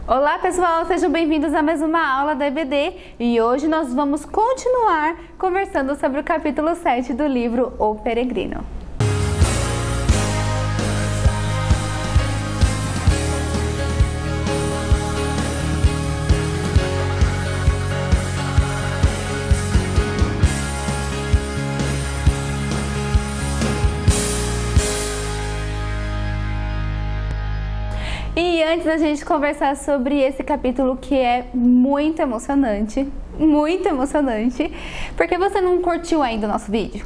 Olá pessoal, sejam bem-vindos a mais uma aula da EBD e hoje nós vamos continuar conversando sobre o capítulo 7 do livro O Peregrino. E antes da gente conversar sobre esse capítulo que é muito emocionante, por que você não curtiu ainda o nosso vídeo?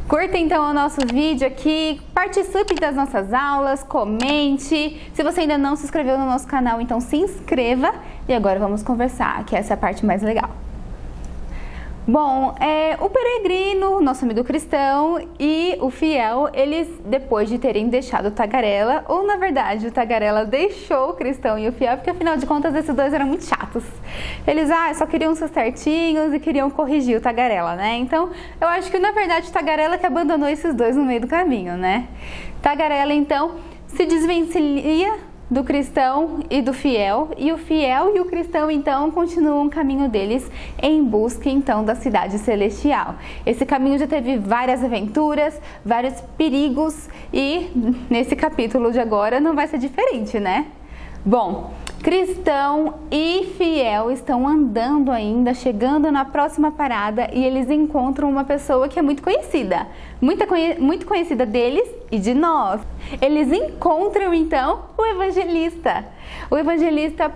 Curta então o nosso vídeo aqui, participe das nossas aulas, comente. Se você ainda não se inscreveu no nosso canal, então se inscreva. E agora vamos conversar, que essa é a parte mais legal. Bom, o peregrino, nosso amigo cristão, e o fiel, eles, depois de terem deixado o tagarela, ou na verdade o tagarela deixou o cristão e o fiel, porque afinal de contas esses dois eram muito chatos. Eles só queriam ser certinhos e queriam corrigir o tagarela, né? Então, eu acho que na verdade o tagarela que abandonou esses dois no meio do caminho, né? Tagarela, então, se desvencilha do cristão e do fiel, e o fiel e o cristão então continuam o caminho deles em busca então da cidade celestial. Esse caminho já teve várias aventuras, vários perigos e nesse capítulo de agora não vai ser diferente, né? Bom, cristão e fiel estão andando ainda, chegando na próxima parada e eles encontram uma pessoa que é muito conhecida, muito conhecida deles e de nós. Eles encontram então o evangelista. O evangelista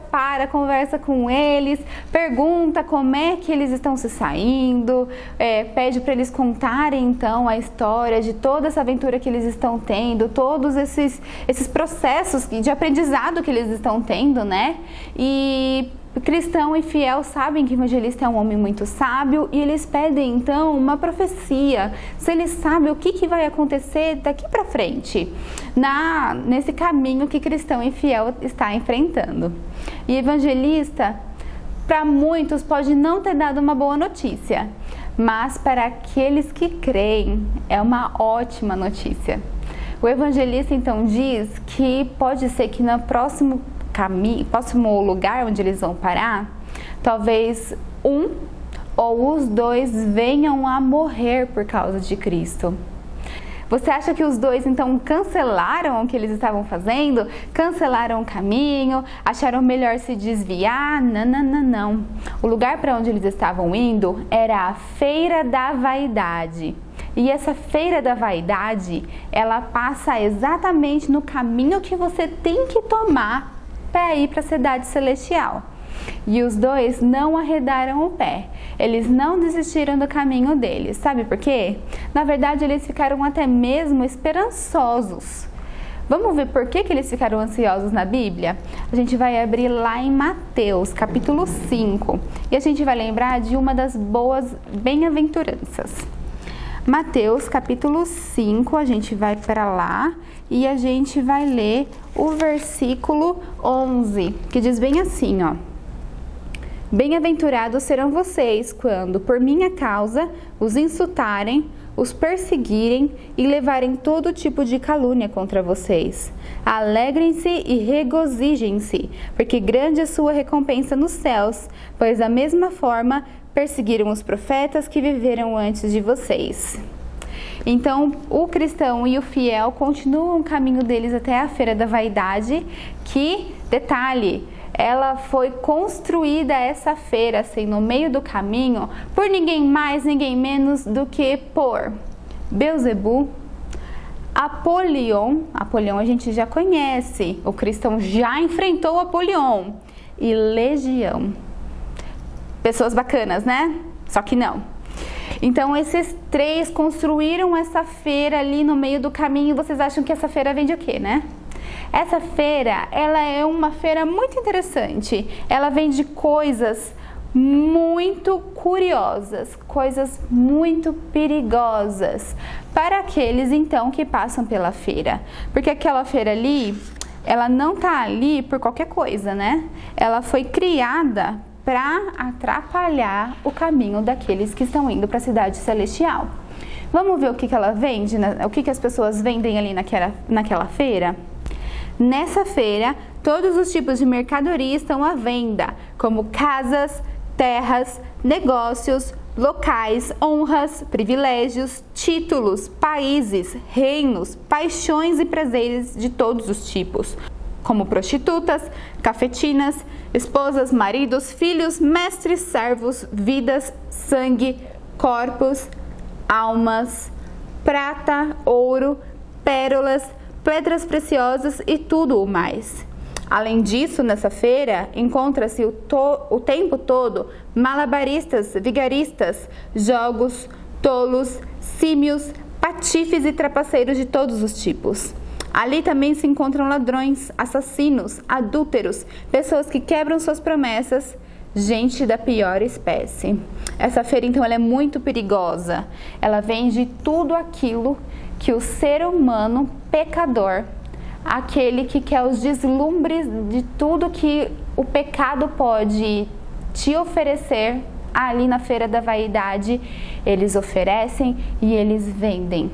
conversa com eles, pergunta como é que eles estão se saindo, pede para eles contarem então a história de toda essa aventura que eles estão tendo, todos esses processos de aprendizado que eles estão tendo, né? E cristão e fiel sabem que o evangelista é um homem muito sábio e eles pedem então uma profecia, se eles sabem o que vai acontecer daqui para frente, nesse caminho que cristão e fiel está enfrentando. E evangelista, para muitos, pode não ter dado uma boa notícia, mas para aqueles que creem é uma ótima notícia. O evangelista então diz que pode ser que no próximo lugar onde eles vão parar, talvez um ou os dois venham a morrer por causa de Cristo. Você acha que os dois então cancelaram o que eles estavam fazendo? Cancelaram o caminho? Acharam melhor se desviar? Não. O lugar para onde eles estavam indo era a Feira da Vaidade. E essa Feira da Vaidade, ela passa exatamente no caminho que você tem que tomar para ir para a cidade celestial. E os dois não arredaram o pé, eles não desistiram do caminho deles. Sabe por quê? Na verdade, eles ficaram até mesmo esperançosos. Vamos ver por que eles ficaram ansiosos na Bíblia? A gente vai abrir lá em Mateus, capítulo 5, e a gente vai lembrar de uma das boas bem-aventuranças. Mateus, capítulo 5, a gente vai para lá e a gente vai ler o versículo 11, que diz bem assim, ó. Bem-aventurados serão vocês quando, por minha causa, os insultarem, os perseguirem e levarem todo tipo de calúnia contra vocês. Alegrem-se e regozijem-se, porque grande é sua recompensa nos céus, pois da mesma forma perseguiram os profetas que viveram antes de vocês. Então, o cristão e o fiel continuam o caminho deles até a Feira da Vaidade, que, detalhe, ela foi construída, essa feira, assim, no meio do caminho, por ninguém mais, ninguém menos do que por Beelzebul, Apolion a gente já conhece, o cristão já enfrentou Apolion, e Legião. Pessoas bacanas, né? Só que não. Então, esses três construíram essa feira ali no meio do caminho. E vocês acham que essa feira vem de o quê, né? Essa feira, ela é uma feira muito interessante. Ela vende coisas muito curiosas, coisas muito perigosas para aqueles, então, que passam pela feira. Porque aquela feira ali, ela não tá ali por qualquer coisa, né? Ela foi criada para atrapalhar o caminho daqueles que estão indo para a cidade celestial. Vamos ver o que ela vende, o que as pessoas vendem ali naquela feira? Nessa feira Todos os tipos de mercadoria estão à venda, como casas, terras, negócios, locais, honras, privilégios, títulos, países, reinos, paixões e prazeres de todos os tipos, como prostitutas, cafetinas, esposas, maridos, filhos, mestres, servos, vidas, sangue, corpos, almas, prata, ouro, pérolas, pedras preciosas e tudo o mais. Além disso, nessa feira, encontra-se o tempo todo malabaristas, vigaristas, jogos, tolos, símios, patifes e trapaceiros de todos os tipos. Ali também se encontram ladrões, assassinos, adúlteros, pessoas que quebram suas promessas, gente da pior espécie. Essa feira, então, ela é muito perigosa. Ela vende tudo aquilo que o ser humano pecador, aquele que quer os deslumbres de tudo que o pecado pode te oferecer ali na feira da vaidade, eles oferecem e eles vendem.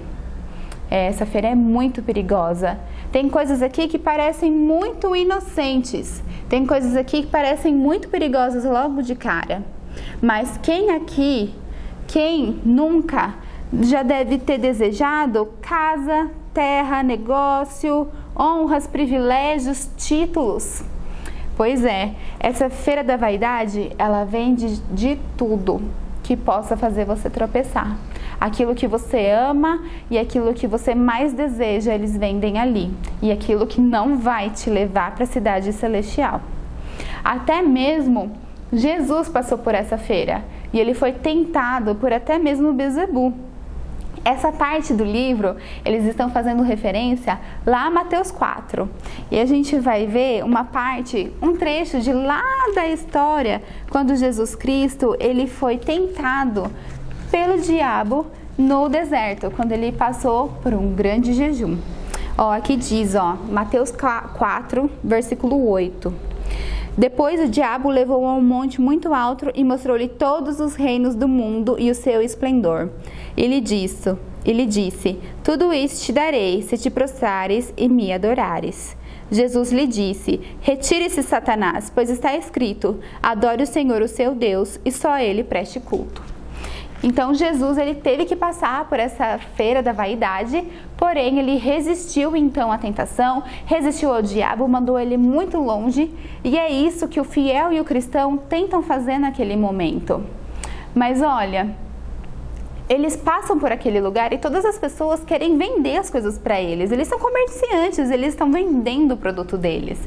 Essa feira é muito perigosa. Tem coisas aqui que parecem muito inocentes, tem coisas aqui que parecem muito perigosas logo de cara. Mas quem nunca já deve ter desejado casa, terra, negócio, honras, privilégios, títulos? Pois é, essa feira da vaidade, ela vende de tudo que possa fazer você tropeçar. Aquilo que você ama e aquilo que você mais deseja, eles vendem ali. E aquilo que não vai te levar para a cidade celestial. Até mesmo Jesus passou por essa feira e ele foi tentado por até mesmo Beelzebul. Essa parte do livro, eles estão fazendo referência lá a Mateus 4. E a gente vai ver um trecho de lá da história, quando Jesus Cristo, ele foi tentado pelo diabo no deserto, quando ele passou por um grande jejum. Aqui diz, Mateus 4, versículo 8. Depois o diabo o levou a um monte muito alto e mostrou-lhe todos os reinos do mundo e o seu esplendor. Ele disse, tudo isso te darei, se te prostrares e me adorares. Jesus lhe disse, retire-se, Satanás, pois está escrito, adore o Senhor, o seu Deus, e só a ele preste culto. Então Jesus, ele teve que passar por essa feira da vaidade, porém ele resistiu então à tentação, resistiu ao diabo, mandou ele muito longe, e é isso que o fiel e o cristão tentam fazer naquele momento. Mas olha, eles passam por aquele lugar e todas as pessoas querem vender as coisas para eles. Eles são comerciantes, eles estão vendendo o produto deles.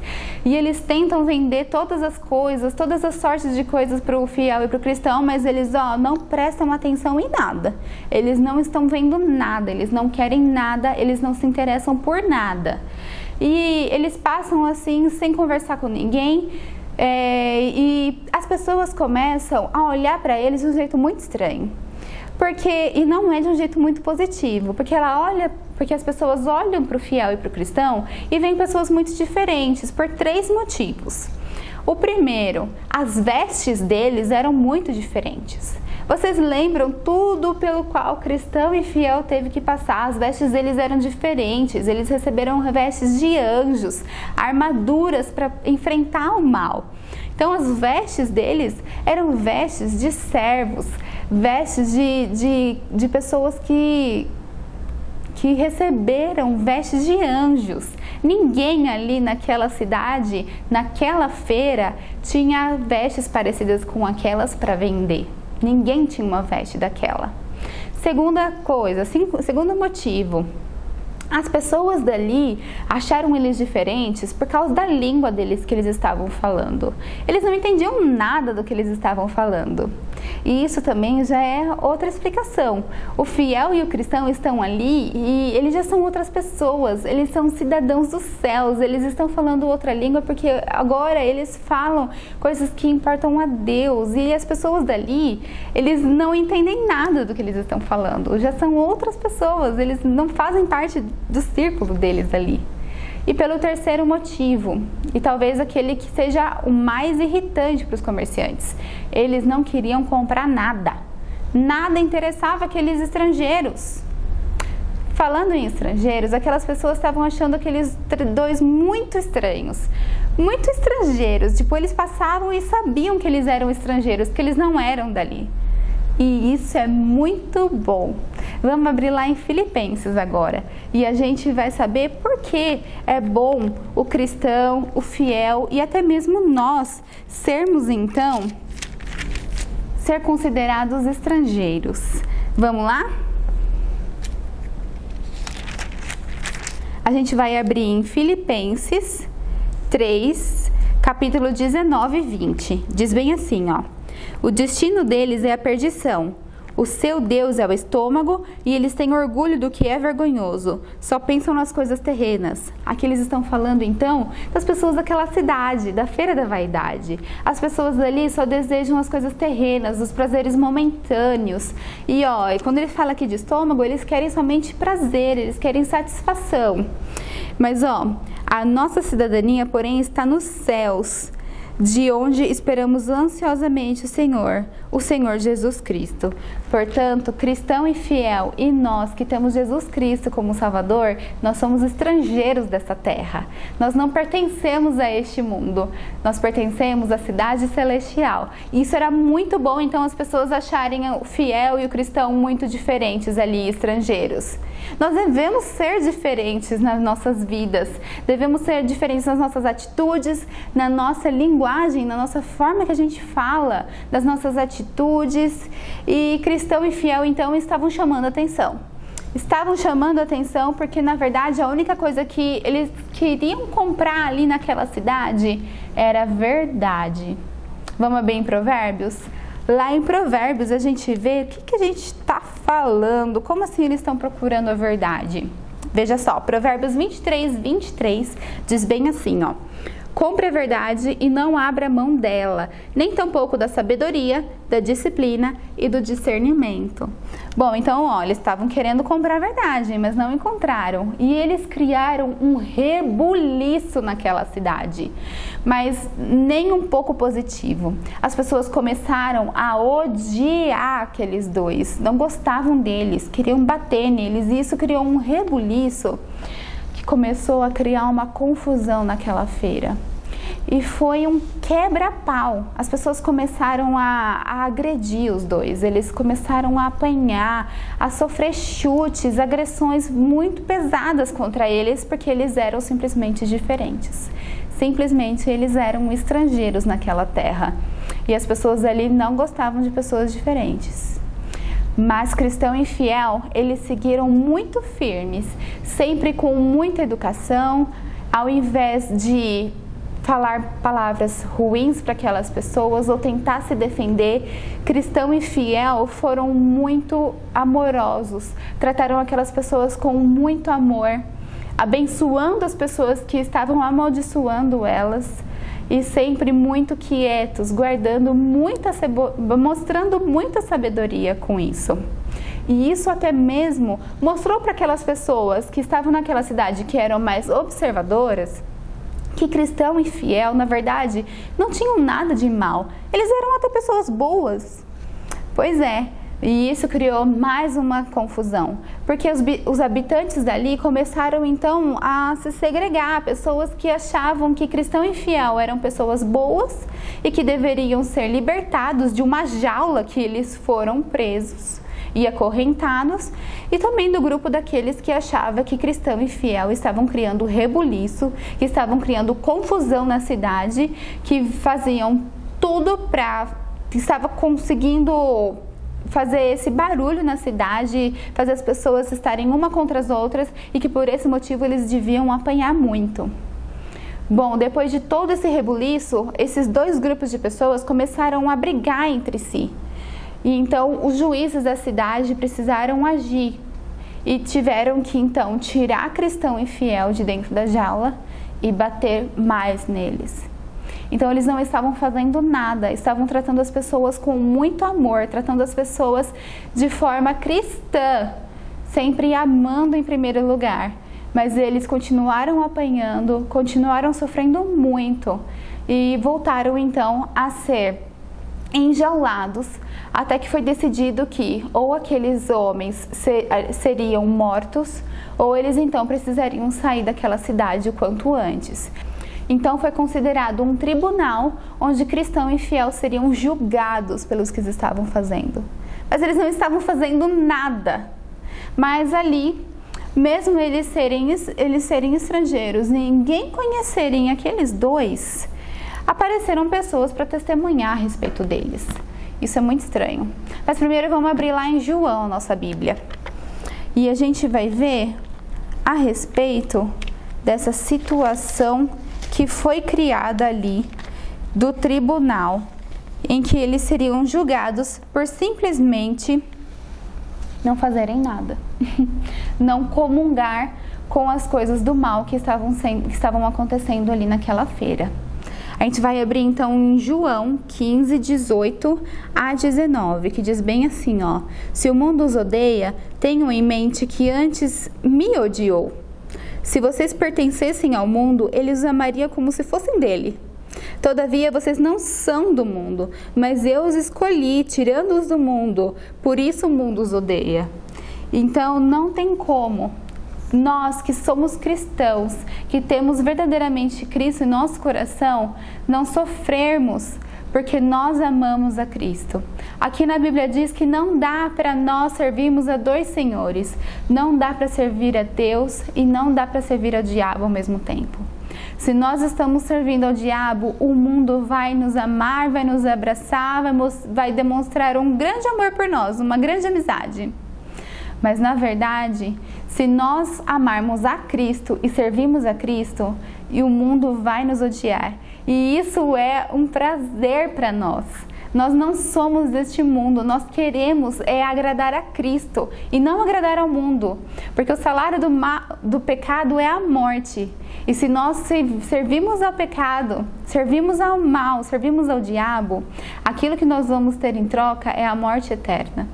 E eles tentam vender todas as coisas, todas as sortes de coisas para o fiel e para o cristão, mas eles não prestam atenção em nada. Eles não estão vendo nada, eles não querem nada, eles não se interessam por nada. E eles passam assim, sem conversar com ninguém, e as pessoas começam a olhar para eles de um jeito muito estranho. E não é de um jeito muito positivo, porque as pessoas olham para o fiel e para o cristão e veem pessoas muito diferentes por 3 motivos. O primeiro, as vestes deles eram muito diferentes. Vocês lembram tudo pelo qual cristão e fiel teve que passar? As vestes deles eram diferentes, eles receberam vestes de anjos, armaduras para enfrentar o mal. Então as vestes deles eram vestes de servos, vestes de pessoas que receberam vestes de anjos. Ninguém ali naquela cidade, naquela feira, tinha vestes parecidas com aquelas para vender. Ninguém tinha uma veste daquela. Segundo motivo, as pessoas dali acharam eles diferentes por causa da língua deles que eles estavam falando. Eles não entendiam nada do que eles estavam falando. E isso também já é outra explicação. O fiel e o cristão estão ali e eles já são outras pessoas. Eles são cidadãos dos céus. Eles estão falando outra língua porque agora eles falam coisas que importam a Deus. E as pessoas dali, eles não entendem nada do que eles estão falando. Já são outras pessoas. Eles não fazem parte do círculo deles ali. E pelo terceiro motivo, e talvez aquele que seja o mais irritante para os comerciantes, eles não queriam comprar nada. Nada interessava aqueles estrangeiros. Falando em estrangeiros, aquelas pessoas estavam achando aqueles dois muito estranhos, muito estrangeiros. Tipo, eles passavam e sabiam que eles eram estrangeiros, que eles não eram dali. E isso é muito bom. Vamos abrir lá em Filipenses agora. E a gente vai saber por que é bom o cristão, o fiel e até mesmo nós sermos então, ser considerados estrangeiros. Vamos lá? A gente vai abrir em Filipenses 3, capítulo 19 e 20. Diz bem assim, ó. O destino deles é a perdição. O seu Deus é o estômago e eles têm orgulho do que é vergonhoso. Só pensam nas coisas terrenas. Aqui eles estão falando então das pessoas daquela cidade, da feira da vaidade. As pessoas ali só desejam as coisas terrenas, os prazeres momentâneos. E quando ele fala aqui de estômago, eles querem somente prazer, eles querem satisfação. Mas a nossa cidadania, porém, está nos céus, de onde esperamos ansiosamente o Senhor Jesus Cristo. Portanto, cristão e fiel, e nós que temos Jesus Cristo como Salvador, nós somos estrangeiros dessa terra. Nós não pertencemos a este mundo, nós pertencemos à cidade celestial. E isso era muito bom, então, as pessoas acharem o fiel e o cristão muito diferentes ali, estrangeiros. Nós devemos ser diferentes nas nossas vidas, devemos ser diferentes nas nossas atitudes, na nossa linguagem, na nossa forma que a gente fala, das nossas atitudes. E cristão e fiel, então, estavam chamando atenção. Estavam chamando atenção porque, na verdade, a única coisa que eles queriam comprar ali naquela cidade era verdade. Vamos abrir em Provérbios? Lá em Provérbios a gente vê o que a gente está falando, como assim eles estão procurando a verdade. Veja só, Provérbios 23, 23 diz bem assim, ó. Compre a verdade e não abra mão dela, nem tampouco da sabedoria, da disciplina e do discernimento. Bom, então, eles estavam querendo comprar a verdade, mas não encontraram. E eles criaram um rebuliço naquela cidade, mas nem um pouco positivo. As pessoas começaram a odiar aqueles dois, não gostavam deles, queriam bater neles, e isso criou um rebuliço que começou a criar uma confusão naquela feira. E foi um quebra-pau. As pessoas começaram a agredir os dois, eles começaram a apanhar, a sofrer chutes, agressões muito pesadas contra eles, porque eles eram simplesmente diferentes. Simplesmente eles eram estrangeiros naquela terra. E as pessoas ali não gostavam de pessoas diferentes. Mas cristão e fiel, eles seguiram muito firmes, sempre com muita educação, ao invés de falar palavras ruins para aquelas pessoas ou tentar se defender. Cristão e fiel foram muito amorosos, trataram aquelas pessoas com muito amor, abençoando as pessoas que estavam amaldiçoando elas, e sempre muito quietos, mostrando muita sabedoria com isso. E isso até mesmo mostrou para aquelas pessoas que estavam naquela cidade, que eram mais observadoras, que cristão e fiel, na verdade, não tinham nada de mal. Eles eram até pessoas boas. Pois é. E isso criou mais uma confusão, porque os habitantes dali começaram então a se segregar, pessoas que achavam que cristão e fiel eram pessoas boas e que deveriam ser libertados de uma jaula que eles foram presos e acorrentados, e também do grupo daqueles que achava que cristão e fiel estavam criando rebuliço, que estavam criando confusão na cidade, que faziam tudo que estava conseguindo fazer esse barulho na cidade, fazer as pessoas estarem uma contra as outras, e que por esse motivo eles deviam apanhar muito. Bom, depois de todo esse rebuliço, esses dois grupos de pessoas começaram a brigar entre si. E então os juízes da cidade precisaram agir e tiveram que então tirar cristão e fiel de dentro da jaula e bater mais neles. Então eles não estavam fazendo nada, estavam tratando as pessoas com muito amor, tratando as pessoas de forma cristã, sempre amando em primeiro lugar. Mas eles continuaram apanhando, continuaram sofrendo muito e voltaram então a ser enjaulados, até que foi decidido que ou aqueles homens seriam mortos, ou eles então precisariam sair daquela cidade o quanto antes. Então foi considerado um tribunal onde cristão e fiel seriam julgados pelos que estavam fazendo. Mas eles não estavam fazendo nada. Mas ali, mesmo eles serem estrangeiros, ninguém conhecerem aqueles dois, apareceram pessoas para testemunhar a respeito deles. Isso é muito estranho. Mas primeiro vamos abrir lá em João, a nossa Bíblia. E a gente vai ver a respeito dessa situação que foi criada ali do tribunal, em que eles seriam julgados por simplesmente não fazerem nada, não comungar com as coisas do mal que estavam acontecendo ali naquela feira. A gente vai abrir então em João 15, 18 a 19, que diz bem assim, ó: se o mundo os odeia, tenham em mente que antes me odiou. Se vocês pertencessem ao mundo, ele os amaria como se fossem dele. Todavia, vocês não são do mundo, mas eu os escolhi, tirando-os do mundo. Por isso o mundo os odeia. Então, não tem como nós que somos cristãos, que temos verdadeiramente Cristo em nosso coração, não sofrermos porque nós amamos a Cristo. Aqui na Bíblia diz que não dá para nós servirmos a dois senhores. Não dá para servir a Deus e não dá para servir ao diabo ao mesmo tempo. Se nós estamos servindo ao diabo, o mundo vai nos amar, vai nos abraçar, vai demonstrar um grande amor por nós, uma grande amizade. Mas na verdade, se nós amarmos a Cristo e servimos a Cristo, e o mundo vai nos odiar. E isso é um prazer para nós. Nós não somos deste mundo, nós queremos agradar a Cristo e não agradar ao mundo. Porque o salário do pecado é a morte. E se nós servimos ao pecado, servimos ao mal, servimos ao diabo, aquilo que nós vamos ter em troca é a morte eterna.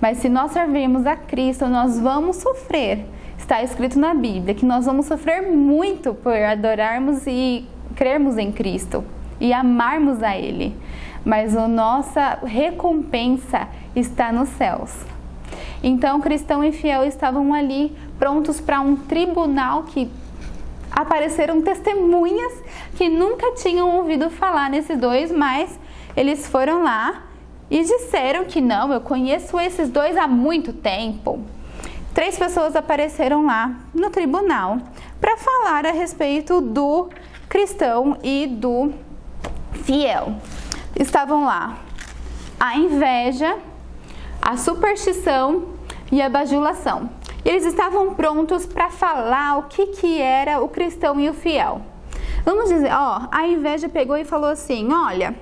Mas se nós servirmos a Cristo, nós vamos sofrer. Está escrito na Bíblia que nós vamos sofrer muito por adorarmos e crermos em Cristo e amarmos a Ele. Mas a nossa recompensa está nos céus. Então, cristão e fiel estavam ali prontos para um tribunal que apareceram testemunhas que nunca tinham ouvido falar nesses dois, mas eles foram lá e disseram que não, eu conheço esses dois há muito tempo. 3 pessoas apareceram lá no tribunal para falar a respeito do cristão e do fiel. Estavam lá a inveja, a superstição e a bajulação. E eles estavam prontos para falar o que era o cristão e o fiel. Vamos dizer, a inveja pegou e falou assim: olha,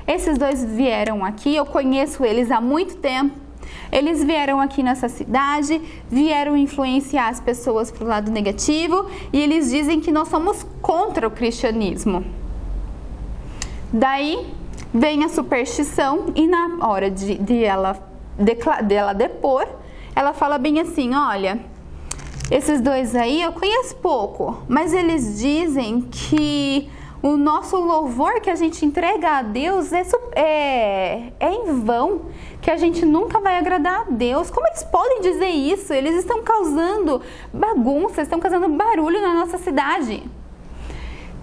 esses dois vieram aqui, eu conheço eles há muito tempo. Eles vieram aqui nessa cidade, vieram influenciar as pessoas para o lado negativo e eles dizem que nós somos contra o cristianismo. Daí vem a superstição e na hora de ela depor, ela fala bem assim: olha, esses dois aí eu conheço pouco, mas eles dizem que o nosso louvor que a gente entrega a Deus é em vão, que a gente nunca vai agradar a Deus. Como eles podem dizer isso? Eles estão causando bagunça, estão causando barulho na nossa cidade.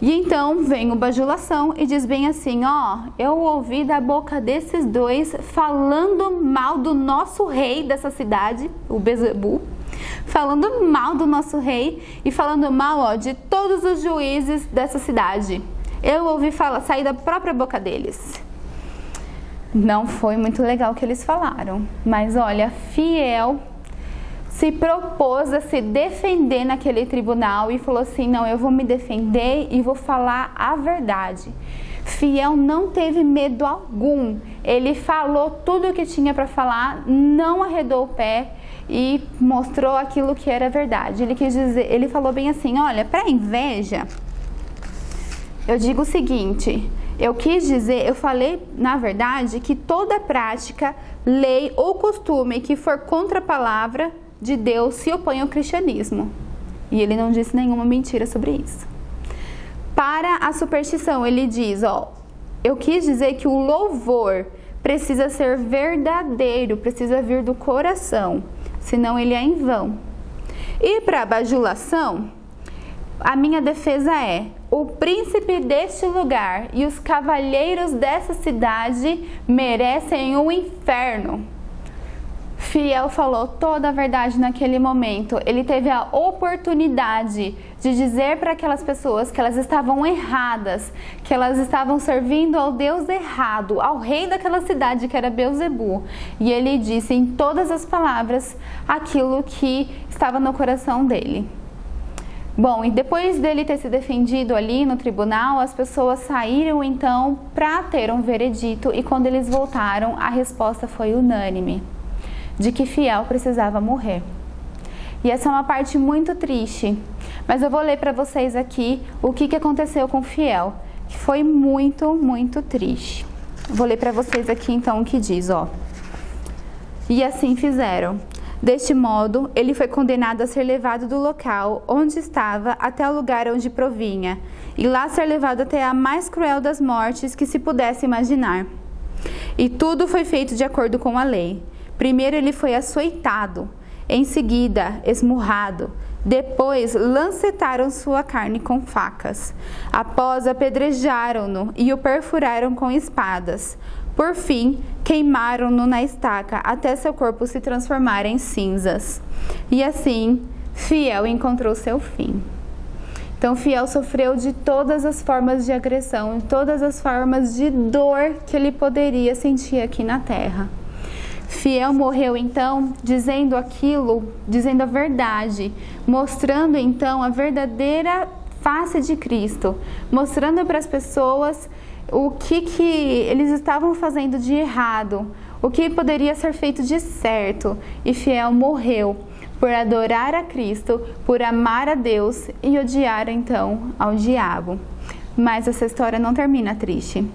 E então vem o bajulação e diz bem assim: eu ouvi da boca desses dois falando mal do nosso rei dessa cidade, o Bezebu, falando mal do nosso rei e falando mal de todos os juízes dessa cidade. Eu ouvi sair da própria boca deles. Não foi muito legal o que eles falaram, mas olha, fiel se propôs a se defender naquele tribunal e falou assim: não, eu vou me defender e vou falar a verdade. Fiel não teve medo algum, ele falou tudo o que tinha para falar, não arredou o pé e mostrou aquilo que era verdade. Ele falou bem assim: olha, para inveja, eu digo o seguinte, eu falei, na verdade, que toda prática, lei ou costume que for contra a palavra de Deus se opõe ao cristianismo. E ele não disse nenhuma mentira sobre isso. Para a superstição, ele diz, eu quis dizer que o louvor precisa ser verdadeiro, precisa vir do coração, senão ele é em vão. E para a bajulação, a minha defesa é: o príncipe deste lugar e os cavalheiros dessa cidade merecem o inferno. Fiel falou toda a verdade naquele momento. Ele teve a oportunidade de dizer para aquelas pessoas que elas estavam erradas, que elas estavam servindo ao Deus errado, ao rei daquela cidade que era Beelzebu. E ele disse em todas as palavras aquilo que estava no coração dele. Bom, e depois dele ter se defendido ali no tribunal, as pessoas saíram então para ter um veredito, e quando eles voltaram, a resposta foi unânime, de que Fiel precisava morrer. E essa é uma parte muito triste, mas eu vou ler para vocês aqui o que aconteceu com Fiel, que foi muito, muito triste. Vou ler para vocês aqui então o que diz, ó. E assim fizeram. Deste modo, ele foi condenado a ser levado do local onde estava até o lugar onde provinha, e lá ser levado até a mais cruel das mortes que se pudesse imaginar. E tudo foi feito de acordo com a lei. Primeiro ele foi açoitado, em seguida esmurrado, depois lancetaram sua carne com facas, após apedrejaram-no e o perfuraram com espadas. Por fim, queimaram-no na estaca até seu corpo se transformar em cinzas. E assim, Fiel encontrou seu fim. Então, Fiel sofreu de todas as formas de agressão, de todas as formas de dor que ele poderia sentir aqui na terra. Fiel morreu então dizendo aquilo, dizendo a verdade, mostrando então a verdadeira face de Cristo, mostrando para as pessoas o que eles estavam fazendo de errado, o que poderia ser feito de certo. E Fiel morreu por adorar a Cristo, por amar a Deus e odiar então ao diabo. Mas essa história não termina triste.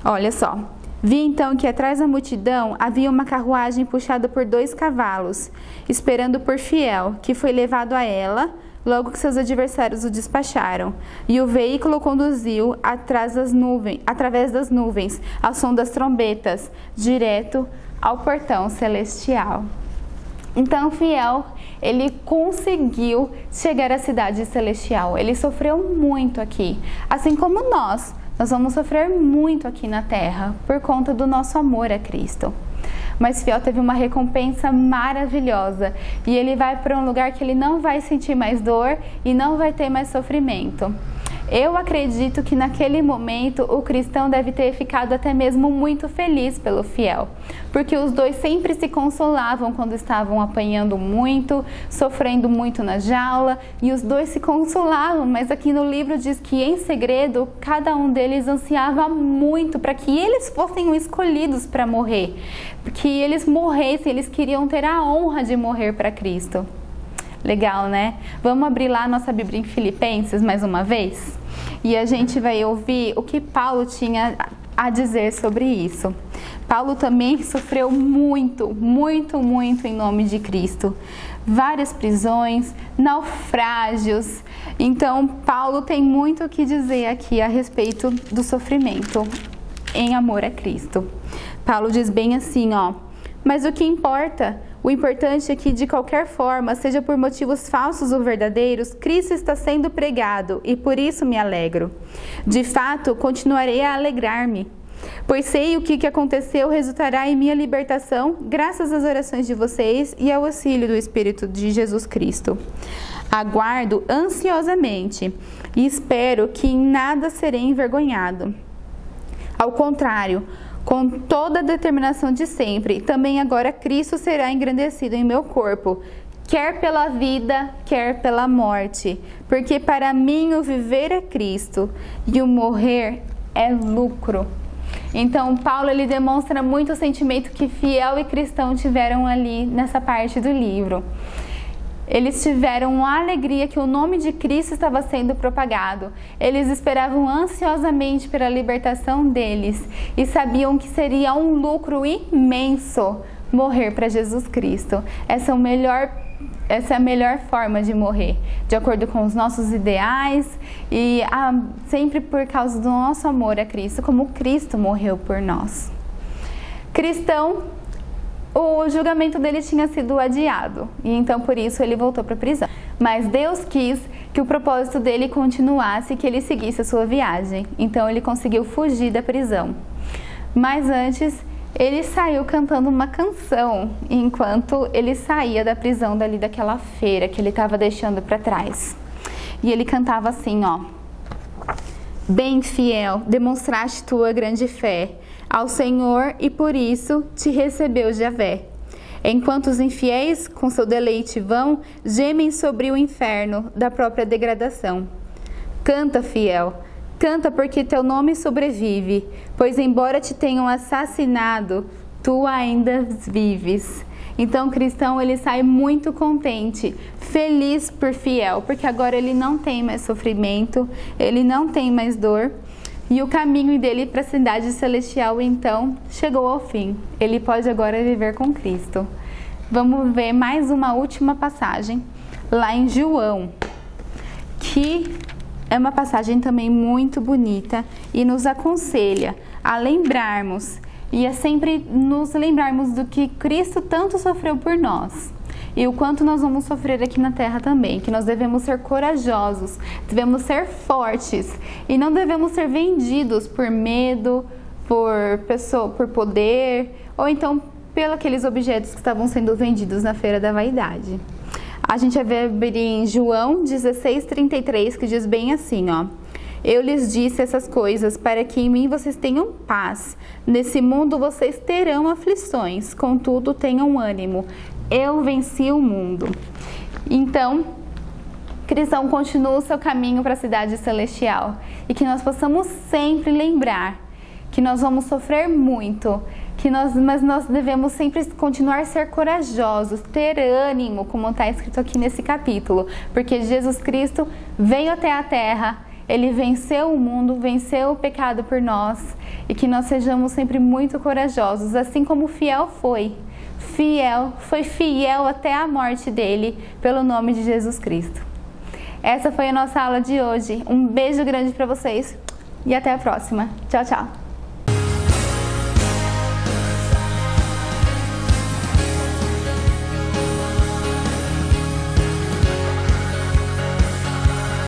Olha só. Vi então que atrás da multidão havia uma carruagem puxada por 2 cavalos, esperando por Fiel, que foi levado a ela, logo que seus adversários o despacharam. E o veículo conduziu através das nuvens, ao som das trombetas, direto ao portão celestial. Então, Fiel, ele conseguiu chegar à cidade celestial. Ele sofreu muito aqui, assim como nós. Nós vamos sofrer muito aqui na terra por conta do nosso amor a Cristo. Mas Fiel teve uma recompensa maravilhosa e ele vai para um lugar que ele não vai sentir mais dor e não vai ter mais sofrimento. Eu acredito que naquele momento o cristão deve ter ficado até mesmo muito feliz pelo Fiel, porque os dois sempre se consolavam quando estavam apanhando muito, sofrendo muito na jaula, e os dois se consolavam, mas aqui no livro diz que em segredo cada um deles ansiava muito para que eles fossem os escolhidos para morrer, que eles morressem, eles queriam ter a honra de morrer para Cristo. Legal, né? Vamos abrir lá a nossa Bíblia em Filipenses mais uma vez? E a gente vai ouvir o que Paulo tinha a dizer sobre isso. Paulo também sofreu muito, muito, muito em nome de Cristo. Várias prisões, naufrágios. Então, Paulo tem muito o que dizer aqui a respeito do sofrimento em amor a Cristo. Paulo diz bem assim, ó: mas o que importa? O importante é que, de qualquer forma, seja por motivos falsos ou verdadeiros, Cristo está sendo pregado e por isso me alegro. De fato, continuarei a alegrar-me, pois sei o que aconteceu resultará em minha libertação, graças às orações de vocês e ao auxílio do Espírito de Jesus Cristo. Aguardo ansiosamente e espero que em nada serei envergonhado. Ao contrário, com toda a determinação de sempre, também agora Cristo será engrandecido em meu corpo, quer pela vida, quer pela morte, porque para mim o viver é Cristo e o morrer é lucro. Então, Paulo ele demonstra muito o sentimento que Fiel e cristão tiveram ali nessa parte do livro. Eles tiveram a alegria que o nome de Cristo estava sendo propagado. Eles esperavam ansiosamente pela libertação deles e sabiam que seria um lucro imenso morrer para Jesus Cristo. Essa é a melhor forma de morrer, de acordo com os nossos ideais e sempre por causa do nosso amor a Cristo, como Cristo morreu por nós. Cristão, o julgamento dele tinha sido adiado e então por isso ele voltou para a prisão. Mas Deus quis que o propósito dele continuasse, que ele seguisse a sua viagem. Então ele conseguiu fugir da prisão. Mas antes, ele saiu cantando uma canção enquanto ele saía da prisão dali daquela feira que ele estava deixando para trás. E ele cantava assim, ó: Bem fiel, demonstraste tua grande fé ao Senhor e por isso te recebeu Javé. Enquanto os infiéis com seu deleite vão, gemem sobre o inferno da própria degradação. Canta, fiel, canta porque teu nome sobrevive, pois embora te tenham assassinado, tu ainda vives. Então o cristão, ele sai muito contente, feliz por fiel, porque agora ele não tem mais sofrimento, ele não tem mais dor. E o caminho dele para a cidade celestial, então, chegou ao fim. Ele pode agora viver com Cristo. Vamos ver mais uma última passagem, lá em João, que é uma passagem também muito bonita e nos aconselha a lembrarmos e a sempre nos lembrarmos do que Cristo tanto sofreu por nós. E o quanto nós vamos sofrer aqui na terra também, que nós devemos ser corajosos, devemos ser fortes e não devemos ser vendidos por medo, por poder ou então pelos aqueles objetos que estavam sendo vendidos na feira da vaidade. A gente vai ver em João 16:33 que diz bem assim, ó: Eu lhes disse essas coisas para que em mim vocês tenham paz. Nesse mundo vocês terão aflições, contudo tenham ânimo. Eu venci o mundo. Então, cristão, continua o seu caminho para a cidade celestial e que nós possamos sempre lembrar que nós vamos sofrer muito, mas nós devemos sempre continuar a ser corajosos, ter ânimo, como está escrito aqui nesse capítulo, porque Jesus Cristo veio até a terra, Ele venceu o mundo, venceu o pecado por nós e que nós sejamos sempre muito corajosos, assim como o fiel foi fiel até a morte dele, pelo nome de Jesus Cristo. Essa foi a nossa aula de hoje. Um beijo grande para vocês e até a próxima. Tchau, tchau.